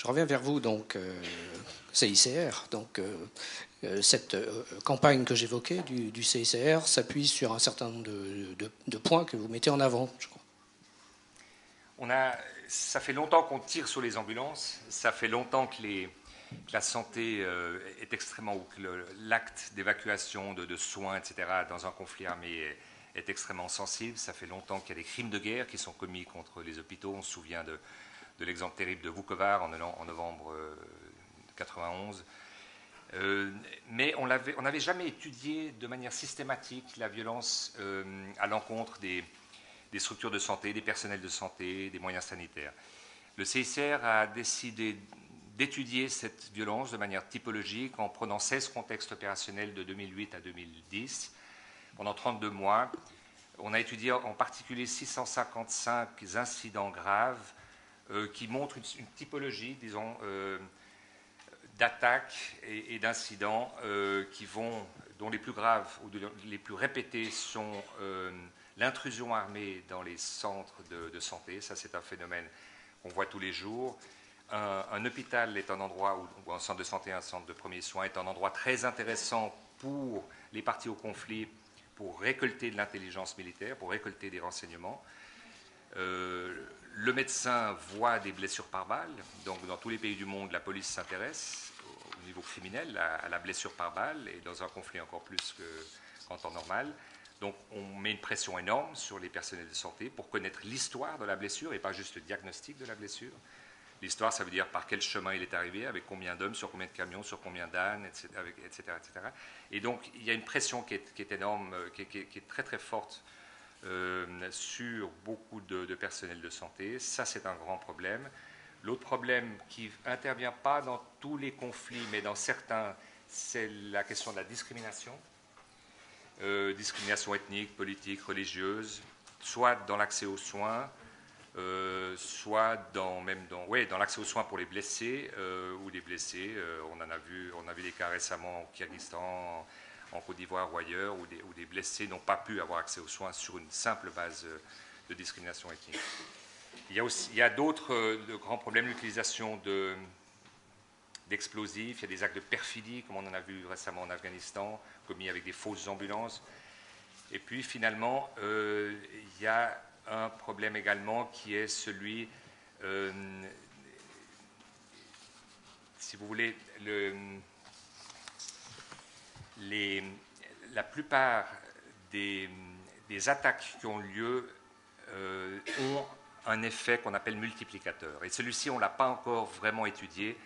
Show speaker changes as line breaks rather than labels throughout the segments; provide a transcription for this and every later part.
Je reviens vers vous, donc, CICR. Donc, cette campagne que j'évoquais du CICR s'appuie sur un certain nombre de points que vous mettez en avant, je crois.
Ça fait longtemps qu'on tire sur les ambulances, ça fait longtemps que la santé est extrêmement, ou que l'acte d'évacuation, de soins, etc., dans un conflit armé est extrêmement sensible. Ça fait longtemps qu'il y a des crimes de guerre qui sont commis contre les hôpitaux. On se souvient de l'exemple terrible de Vukovar en novembre 91. Mais on n'avait jamais étudié de manière systématique la violence à l'encontre des structures de santé, des personnels de santé, des moyens sanitaires. Le CICR a décidé d'étudier cette violence de manière typologique en prenant 16 contextes opérationnels de 2008 à 2010. Pendant 32 mois, on a étudié en particulier 655 incidents graves qui montrent une typologie, disons, d'attaques et d'incidents dont les plus graves ou les plus répétés sont l'intrusion armée dans les centres de santé. Ça, c'est un phénomène qu'on voit tous les jours. Un hôpital est un endroit, ou un centre de santé, un centre de premiers soins, est un endroit très intéressant pour les parties au conflit, pour récolter de l'intelligence militaire, pour récolter des renseignements. Le médecin voit des blessures par balle. Donc, dans tous les pays du monde, la police s'intéresse au niveau criminel à la blessure par balle, et dans un conflit encore plus qu'en temps normal. Donc, on met une pression énorme sur les personnels de santé pour connaître l'histoire de la blessure et pas juste le diagnostic de la blessure. L'histoire, ça veut dire par quel chemin il est arrivé, avec combien d'hommes, sur combien de camions, sur combien d'ânes, etc., etc., etc. Et donc, il y a une pression qui est énorme, qui est très, très forte sur beaucoup de personnel de santé. Ça, c'est un grand problème. L'autre problème qui n'intervient pas dans tous les conflits, mais dans certains, c'est la question de la discrimination. Discrimination ethnique, politique, religieuse, soit dans l'accès aux soins, soit dans l'accès aux soins pour les blessés, ou les blessés. On a vu des cas récemment au Kyrgyzstan, en Côte d'Ivoire ou ailleurs, où des blessés n'ont pas pu avoir accès aux soins sur une simple base de discrimination ethnique. Il y a d'autres grands problèmes, l'utilisation d'explosifs, il y a des actes de perfidie, comme on en a vu récemment en Afghanistan, commis avec des fausses ambulances. Et puis finalement, il y a un problème également qui est celui, si vous voulez, la plupart des attaques qui ont lieu ont un effet qu'on appelle multiplicateur. Et celui-ci, on ne l'a pas encore vraiment étudié.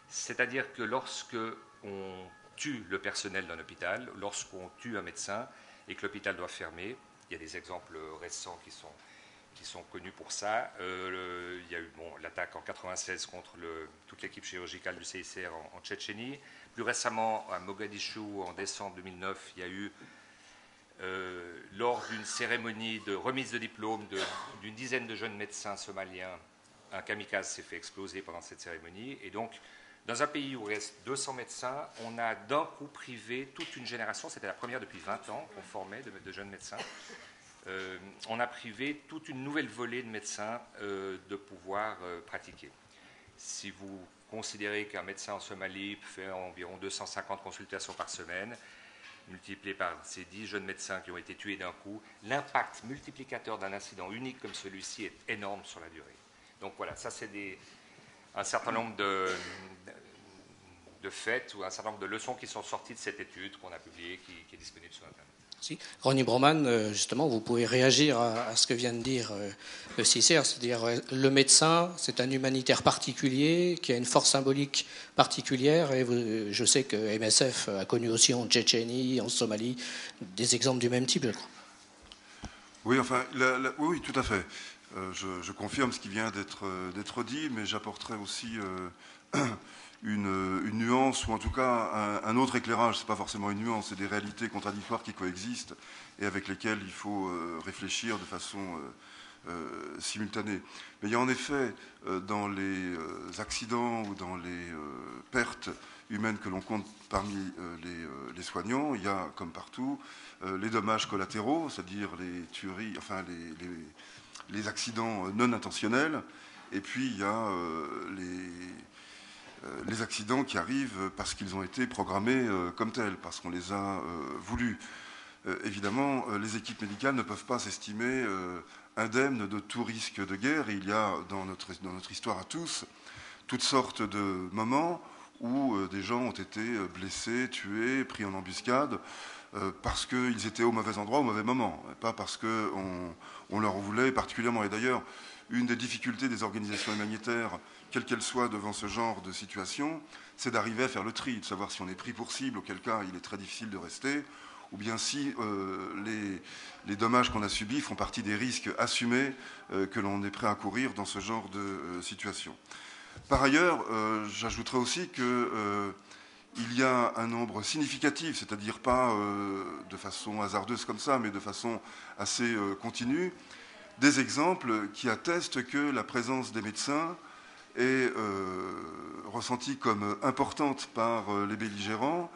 C'est-à-dire que lorsque on tue le personnel d'un hôpital, lorsqu'on tue un médecin et que l'hôpital doit fermer, il y a des exemples récents qui sont connus pour ça. Il y a eu l'attaque en 1996 contre toute l'équipe chirurgicale du CICR en Tchétchénie. Plus récemment, à Mogadiscio, en décembre 2009, il y a eu, lors d'une cérémonie de remise de diplôme d'une dizaine de jeunes médecins somaliens, un kamikaze s'est fait exploser pendant cette cérémonie. Et donc, dans un pays où il reste 200 médecins, on a d'un coup privé toute une génération, c'était la première depuis 20 ans qu'on formait de jeunes médecins, on a privé toute une nouvelle volée de médecins de pouvoir pratiquer. Si vous considérez qu'un médecin en Somalie fait environ 250 consultations par semaine, multiplié par ces 10 jeunes médecins qui ont été tués d'un coup, l'impact multiplicateur d'un incident unique comme celui-ci est énorme sur la durée. Donc voilà, ça c'est un certain nombre de faits ou un certain nombre de leçons qui sont sorties de cette étude qu'on a publiée, qui est disponible sur Internet.
Si. Ronnie Broman, justement, vous pouvez réagir à ce que vient de dire le CICR, c'est-à-dire le médecin, c'est un humanitaire particulier qui a une force symbolique particulière, et je sais que MSF a connu aussi en Tchétchénie, en Somalie, des exemples du même type, je crois.
Oui, enfin, oui, tout à fait. Je confirme ce qui vient d'être dit, mais j'apporterai aussi une nuance, ou en tout cas un autre éclairage. Ce n'est pas forcément une nuance, c'est des réalités contradictoires qui coexistent et avec lesquelles il faut réfléchir de façon simultanée. Mais il y a en effet, dans les accidents ou dans les pertes humaines que l'on compte parmi les soignants, il y a, comme partout, les dommages collatéraux, c'est-à-dire les tueries, enfin les accidents non intentionnels, et puis il y a les accidents qui arrivent parce qu'ils ont été programmés comme tels, parce qu'on les a voulus. Évidemment, les équipes médicales ne peuvent pas s'estimer indemnes de tout risque de guerre. Et il y a dans notre histoire à tous toutes sortes de moments où des gens ont été blessés, tués, pris en embuscade, parce qu'ils étaient au mauvais endroit, au mauvais moment, pas parce qu'on leur voulait particulièrement. Et d'ailleurs, une des difficultés des organisations humanitaires, quelle qu'elle soit devant ce genre de situation, c'est d'arriver à faire le tri, de savoir si on est pris pour cible, auquel cas il est très difficile de rester, ou bien si les dommages qu'on a subis font partie des risques assumés que l'on est prêt à courir dans ce genre de situation. Par ailleurs, j'ajouterais aussi qu'il y a un nombre significatif, c'est-à-dire pas de façon hasardeuse comme ça, mais de façon assez continue, des exemples qui attestent que la présence des médecins est ressentie comme importante par les belligérants.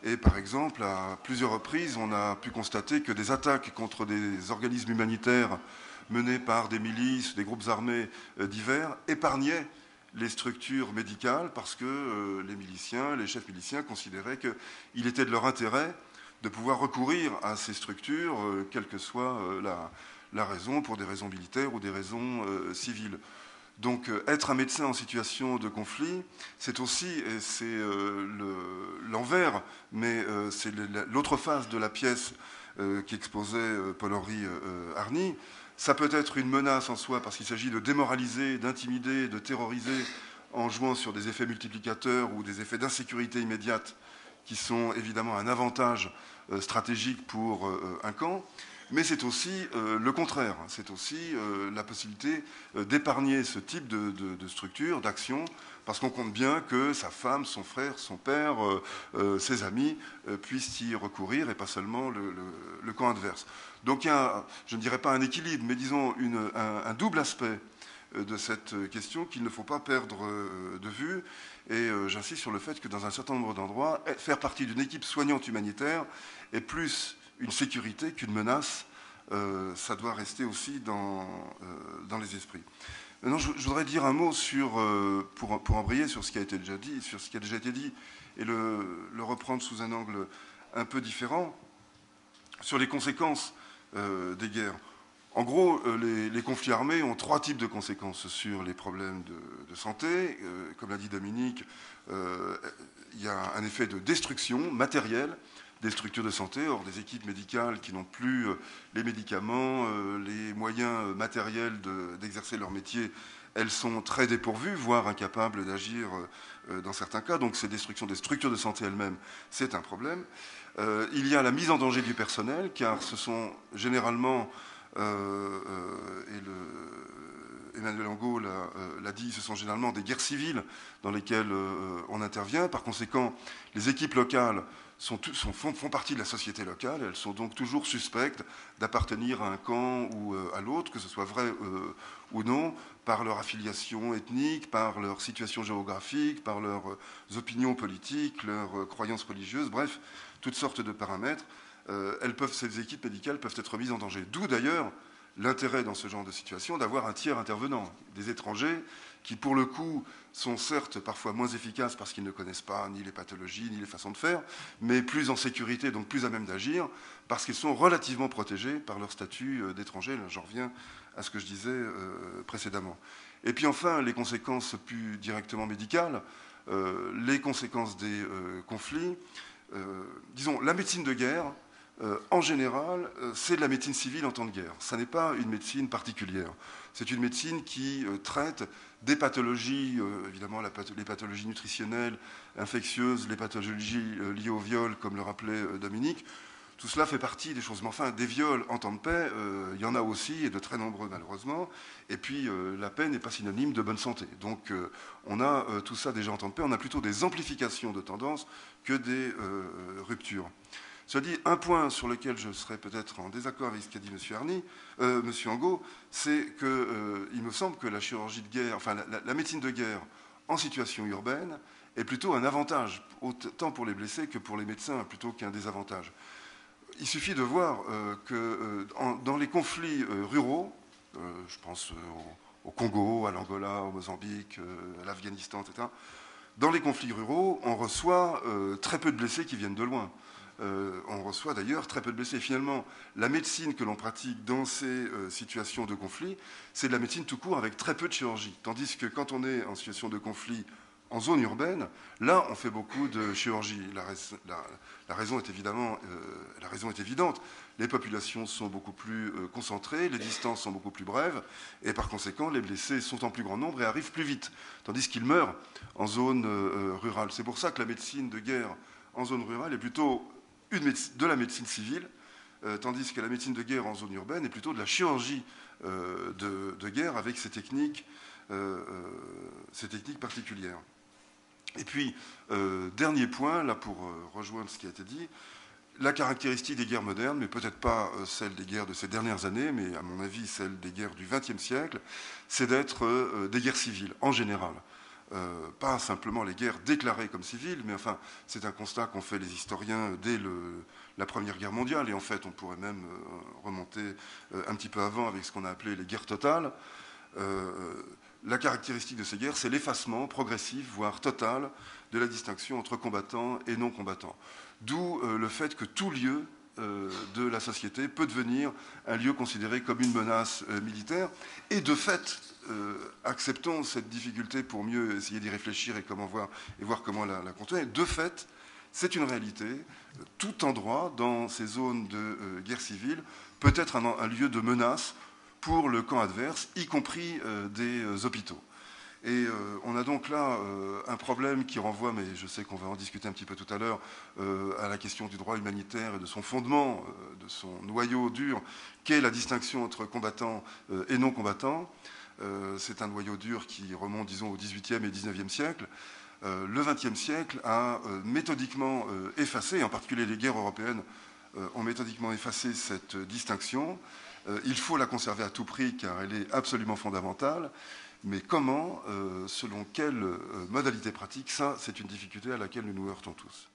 Et par exemple, à plusieurs reprises, on a pu constater que des attaques contre des organismes humanitaires menés par des milices, des groupes armés divers, épargnaient les structures médicales parce que les miliciens, les chefs miliciens considéraient qu'il était de leur intérêt de pouvoir recourir à ces structures, quelle que soit la raison, pour des raisons militaires ou des raisons civiles. Donc être un médecin en situation de conflit, c'est aussi, et c'est l'envers, mais c'est l'autre face de la pièce qu'exposait Paul-Henri Arny. Ça peut être une menace en soi parce qu'il s'agit de démoraliser, d'intimider, de terroriser en jouant sur des effets multiplicateurs ou des effets d'insécurité immédiate qui sont évidemment un avantage stratégique pour un camp. Mais c'est aussi le contraire, c'est aussi la possibilité d'épargner ce type de structure, d'action, parce qu'on compte bien que sa femme, son frère, son père, ses amis puissent y recourir et pas seulement le camp adverse. Donc il y a, je ne dirais pas un équilibre, mais disons un double aspect de cette question qu'il ne faut pas perdre de vue. Et j'insiste sur le fait que dans un certain nombre d'endroits, faire partie d'une équipe soignante humanitaire est plus une sécurité qu'une menace, ça doit rester aussi dans les esprits. Maintenant, je voudrais dire un mot pour embrayer sur ce qui a été déjà dit, sur ce qui a déjà été dit, et le reprendre sous un angle un peu différent, sur les conséquences des guerres. En gros, les conflits armés ont trois types de conséquences sur les problèmes de santé. Comme l'a dit Dominique, il y a un effet de destruction matérielle des structures de santé. Or, des équipes médicales qui n'ont plus les médicaments, les moyens matériels d'exercer leur métier, elles sont très dépourvues, voire incapables d'agir dans certains cas. Donc, ces destructions des structures de santé elles-mêmes, c'est un problème. Il y a la mise en danger du personnel, car ce sont généralement, Emmanuel Angot l'a dit, ce sont généralement des guerres civiles dans lesquelles on intervient. Par conséquent, les équipes locales font partie de la société locale. Elles sont donc toujours suspectes d'appartenir à un camp ou à l'autre, que ce soit vrai ou non, par leur affiliation ethnique, par leur situation géographique, par leurs opinions politiques, leurs croyances religieuses, bref, toutes sortes de paramètres. Ces équipes médicales peuvent être mises en danger. D'où d'ailleurs l'intérêt dans ce genre de situation d'avoir un tiers intervenant, des étrangers qui pour le coup sont certes parfois moins efficaces parce qu'ils ne connaissent pas ni les pathologies ni les façons de faire, mais plus en sécurité, donc plus à même d'agir, parce qu'ils sont relativement protégés par leur statut d'étrangers. Là, j'en reviens à ce que je disais précédemment. Et puis enfin, les conséquences plus directement médicales, les conséquences des conflits. Disons, la médecine de guerre, en général, c'est de la médecine civile en temps de guerre. Ça n'est pas une médecine particulière. C'est une médecine qui traite des pathologies, évidemment les pathologies nutritionnelles, infectieuses, les pathologies liées au viol, comme le rappelait Dominique. Tout cela fait partie des choses. Mais enfin, des viols en temps de paix, il y en a aussi, et de très nombreux malheureusement. Et puis, la paix n'est pas synonyme de bonne santé. Donc, on a tout ça déjà en temps de paix. On a plutôt des amplifications de tendances que des ruptures. Cela dit, un point sur lequel je serais peut-être en désaccord avec ce qu'a dit M. Angot, c'est qu'il me semble que la chirurgie de guerre, enfin la médecine de guerre en situation urbaine est plutôt un avantage, autant pour les blessés que pour les médecins, plutôt qu'un désavantage. Il suffit de voir que dans les conflits ruraux, je pense au Congo, à l'Angola, au Mozambique, à l'Afghanistan, etc., Dans les conflits ruraux, on reçoit très peu de blessés qui viennent de loin. On reçoit d'ailleurs très peu de blessés. Finalement, la médecine que l'on pratique dans ces situations de conflit, c'est de la médecine tout court avec très peu de chirurgie. Tandis que quand on est en situation de conflit en zone urbaine, là, on fait beaucoup de chirurgie. La raison est évidente. Les populations sont beaucoup plus concentrées, les distances sont beaucoup plus brèves, et par conséquent, les blessés sont en plus grand nombre et arrivent plus vite, tandis qu'ils meurent en zone rurale. C'est pour ça que la médecine de guerre en zone rurale est plutôt de la médecine civile, tandis que la médecine de guerre en zone urbaine est plutôt de la chirurgie de guerre avec ces techniques particulières. Et puis, dernier point, là pour rejoindre ce qui a été dit, la caractéristique des guerres modernes, mais peut-être pas celle des guerres de ces dernières années, mais à mon avis celle des guerres du XXe siècle, c'est d'être des guerres civiles, en général. Pas simplement les guerres déclarées comme civiles, mais enfin, c'est un constat qu'ont fait les historiens dès la Première Guerre mondiale, et en fait, on pourrait même remonter un petit peu avant avec ce qu'on a appelé les guerres totales. La caractéristique de ces guerres, c'est l'effacement progressif, voire total, de la distinction entre combattants et non-combattants. D'où le fait que tout lieu de la société peut devenir un lieu considéré comme une menace militaire. Et de fait, acceptons cette difficulté pour mieux essayer d'y réfléchir et voir comment la contourner. De fait, c'est une réalité. Tout endroit dans ces zones de guerre civile peut être un lieu de menace pour le camp adverse, y compris des hôpitaux. Et on a donc là un problème qui renvoie, mais je sais qu'on va en discuter un petit peu tout à l'heure, à la question du droit humanitaire et de son fondement, de son noyau dur, qu'est la distinction entre combattants et non-combattants. C'est un noyau dur qui remonte, disons, au XVIIIe et XIXe siècle. Le XXe siècle a méthodiquement effacé, et en particulier les guerres européennes ont méthodiquement effacé cette distinction. Il faut la conserver à tout prix car elle est absolument fondamentale. Mais comment, selon quelle modalité pratique, ça, c'est une difficulté à laquelle nous nous heurtons tous.